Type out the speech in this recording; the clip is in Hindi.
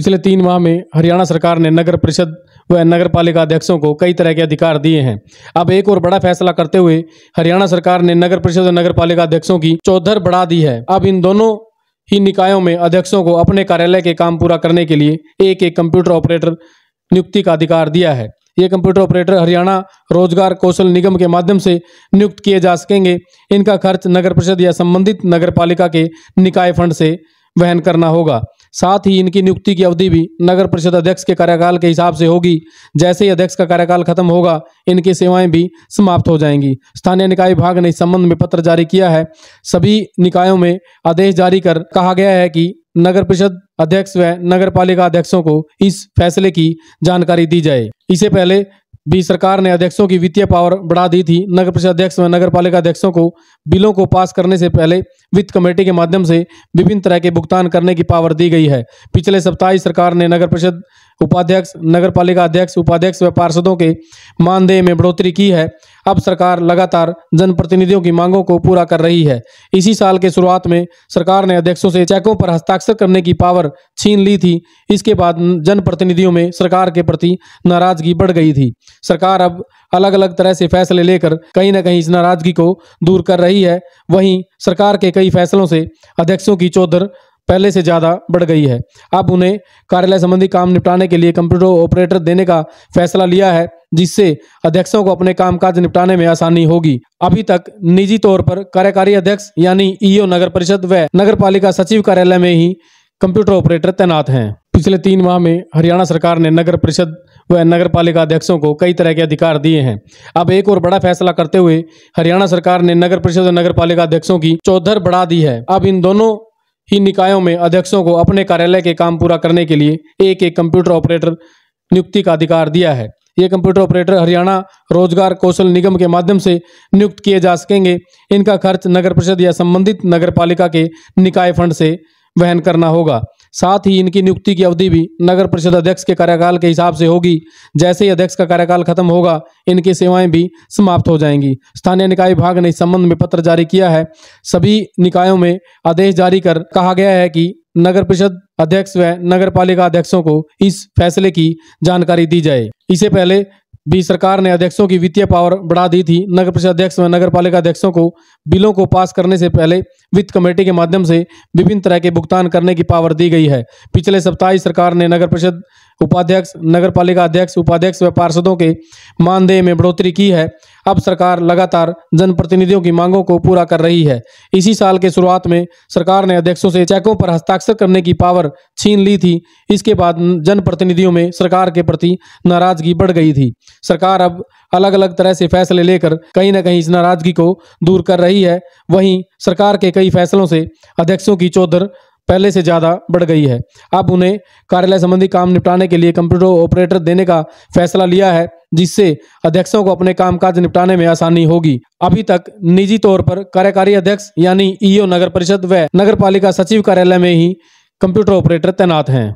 पिछले 3 माह में हरियाणा सरकार ने नगर परिषद व नगर पालिका अध्यक्षों को कई तरह के अधिकार दिए हैं। अब एक और बड़ा फैसला करते हुए हरियाणा सरकार ने नगर परिषद व नगर पालिका अध्यक्षों की चौधर बढ़ा दी है। अब इन दोनों ही निकायों में अध्यक्षों को अपने कार्यालय के काम पूरा करने के लिए एक एक कंप्यूटर ऑपरेटर नियुक्ति का अधिकार दिया है। ये कंप्यूटर ऑपरेटर हरियाणा रोजगार कौशल निगम के माध्यम से नियुक्त किए जा सकेंगे। इनका खर्च नगर परिषद या संबंधित नगर पालिका के निकाय फंड से वहन करना होगा। साथ ही इनकी नियुक्ति की अवधि भी नगर परिषद अध्यक्ष के कार्यकाल के हिसाब से होगी। जैसे ही अध्यक्ष का कार्यकाल खत्म होगा, इनकी सेवाएं भी समाप्त हो जाएंगी। स्थानीय निकाय विभाग ने इस संबंध में पत्र जारी किया है। सभी निकायों में आदेश जारी कर कहा गया है कि नगर परिषद अध्यक्ष व नगर पालिका अध्यक्षों को इस फैसले की जानकारी दी जाए। इससे पहले भी सरकार ने अध्यक्षों की वित्तीय पावर बढ़ा दी थी। नगर परिषद अध्यक्ष व नगर पालिका अध्यक्षों को बिलों को पास करने से पहले वित्त कमेटी के माध्यम से विभिन्न तरह के भुगतान करने की पावर दी गई है। पिछले सप्ताह ही सरकार ने नगर परिषद उपाध्यक्ष, नगर पालिका अध्यक्ष, उपाध्यक्ष व पार्षदों के मानदेय में बढ़ोतरी की है। अब सरकार लगातार जनप्रतिनिधियों की मांगों को पूरा कर रही है। इसी साल के शुरुआत में सरकार ने अध्यक्षों से चेकों पर हस्ताक्षर करने की पावर छीन ली थी। इसके बाद जनप्रतिनिधियों में सरकार के प्रति नाराजगी बढ़ गई थी। सरकार अब अलग अलग तरह से फैसले लेकर कहीं न कहीं इस नाराजगी को दूर कर रही है। वहीं सरकार के कई फैसलों से अध्यक्षों की चौधर पहले से ज्यादा बढ़ गई है। अब उन्हें कार्यालय संबंधी काम निपटाने के लिए कंप्यूटर ऑपरेटर देने का फैसला लिया है, जिससे अध्यक्षों को अपने कामकाज निपटाने में आसानी होगी। अभी तक निजी तौर पर कार्यकारी अध्यक्ष यानी ईओ नगर परिषद व नगर पालिका सचिव कार्यालय में ही कंप्यूटर ऑपरेटर तैनात हैं। पिछले 3 माह में हरियाणा सरकार ने नगर परिषद व नगर पालिका अध्यक्षों को कई तरह के अधिकार दिए हैं। अब एक और बड़ा फैसला करते हुए हरियाणा सरकार ने नगर परिषद व नगर पालिका अध्यक्षों की चौधर बढ़ा दी है। अब इन दोनों ही निकायों में अध्यक्षों को अपने कार्यालय के काम पूरा करने के लिए एक एक कंप्यूटर ऑपरेटर नियुक्ति का अधिकार दिया है। ये कंप्यूटर ऑपरेटर हरियाणा रोजगार कौशल निगम के माध्यम से नियुक्त किए जा सकेंगे। इनका खर्च नगर परिषद या संबंधित नगर पालिका के निकाय फंड से वहन करना होगा। साथ ही इनकी नियुक्ति की अवधि भी नगर परिषद अध्यक्ष के कार्यकाल के हिसाब से होगी। जैसे ही अध्यक्ष का कार्यकाल खत्म होगा, इनकी सेवाएं भी समाप्त हो जाएंगी। स्थानीय निकाय विभाग ने इस संबंध में पत्र जारी किया है। सभी निकायों में आदेश जारी कर कहा गया है कि नगर परिषद अध्यक्ष व नगर पालिका अध्यक्षों को इस फैसले की जानकारी दी जाए। इससे पहले भी सरकार ने अध्यक्षों की वित्तीय पावर बढ़ा दी थी। नगर परिषद अध्यक्ष व नगर पालिका अध्यक्षों को बिलों को पास करने से पहले वित्त कमेटी के माध्यम से विभिन्न तरह के भुगतान करने की पावर दी गई है। पिछले सप्ताह ही सरकार ने नगर परिषद उपाध्यक्ष, नगर पालिका अध्यक्ष, उपाध्यक्ष व पार्षदों के मानदेय में बढ़ोतरी की है। अब सरकार लगातार जनप्रतिनिधियों की मांगों को पूरा कर रही है। इसी साल के शुरुआत में सरकार ने अध्यक्षों से चेकों पर हस्ताक्षर करने की पावर छीन ली थी। इसके बाद जनप्रतिनिधियों में सरकार के प्रति नाराजगी बढ़ गई थी। सरकार अब अलग अलग तरह से फैसले लेकर कहीं न कहीं इस नाराजगी को दूर कर रही है। वहीं सरकार के कई फैसलों से अध्यक्षों की चौधर पहले से ज्यादा बढ़ गई है। अब उन्हें कार्यालय संबंधी काम निपटाने के लिए कंप्यूटर ऑपरेटर देने का फैसला लिया है, जिससे अध्यक्षों को अपने कामकाज निपटाने में आसानी होगी। अभी तक निजी तौर पर कार्यकारी अध्यक्ष यानी ईओ नगर परिषद व नगर पालिका सचिव कार्यालय में ही कंप्यूटर ऑपरेटर तैनात हैं।